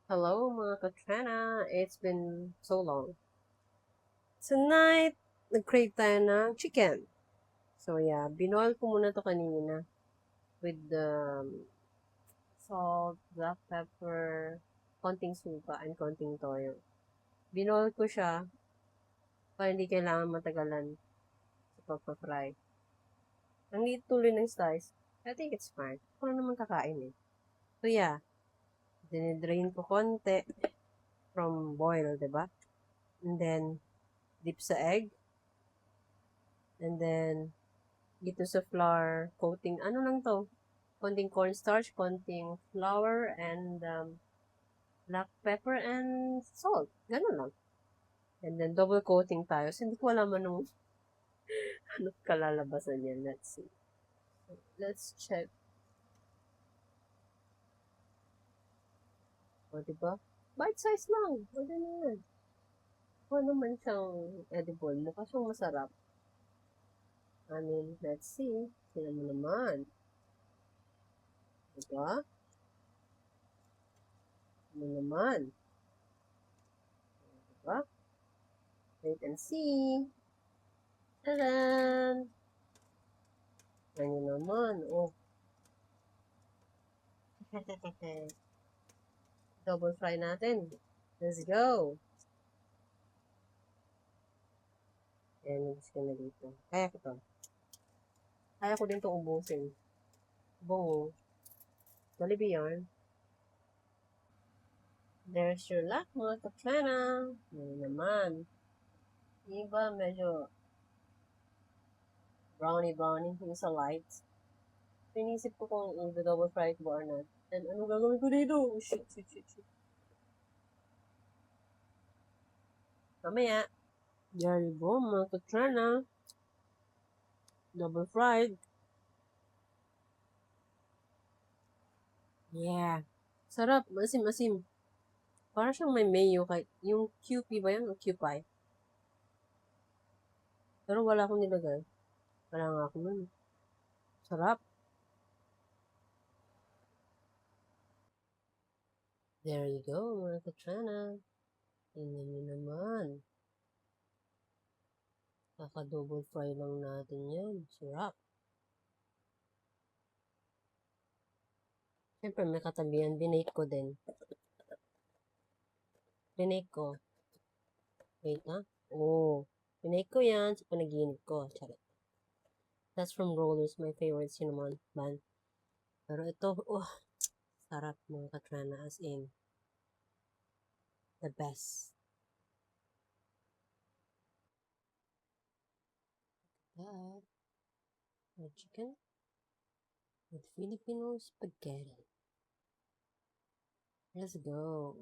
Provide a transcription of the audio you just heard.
Hello mga Katrina, it's been so long. Tonight, nag-crave tayo ng chicken. So yeah, binoil ko muna to kanina with the salt, black pepper, konting suka, and konting toyo. Binoil ko siya para hindi kailangan matagalan sa pagpa-fry. Ang liit tuloy ng slice, I think it's fine. Ako na naman kakain eh. So yeah, dinidrain ko konti from boil, diba? And then, dip sa egg. And then, dito sa flour coating, ano lang to? Konting cornstarch, konting flour, and black pepper and salt. Ganun lang. And then double coating tayo. So, hindi ko alam anong ano kalalabasan yan. Let's see. Let's check. O, diba? Bite size lang. O, na yan. O, naman siyang edible. Mukha siyang masarap. I mean, let's see. Sino mo naman. Diba? Ano naman. Diba? Wait and see. Tadaan! Ano naman, oh. Double fry natin. Let's go! Ayan, nagis ko na dito. Kaya ko to. Kaya ko din to ubusin. Bongo. Jollibee yarn. There's your luck, mga kaplana. Ano naman. Iba, medyo brownie yung sa light. So, inisip ko kung i-double fry ko ba or not. And ano gagawin ko dito? Oh, shit. Mamaya. There you go, mga katrana. Double fried. Yeah. Sarap. Masim. Parang siyang may mayo. Kahit, yung QP ba yan? O QPie? Pero wala akong nilagay. Wala nga ako nun. Sarap. There you go, mga katrana. Tingnan nyo naman. Kaka-double fry lang natin yan. Sarap. Siyempre, may katabihan. Binake ko din. Binake ko. Wait, ha? Oh. Binake ko yan sa panaginip ko. Charot. That's from Rollers, my favorite cinnamon bun. Pero ito, oh, sarap mga katrana. As in, the best. That, the chicken with Filipino spaghetti. Let's go.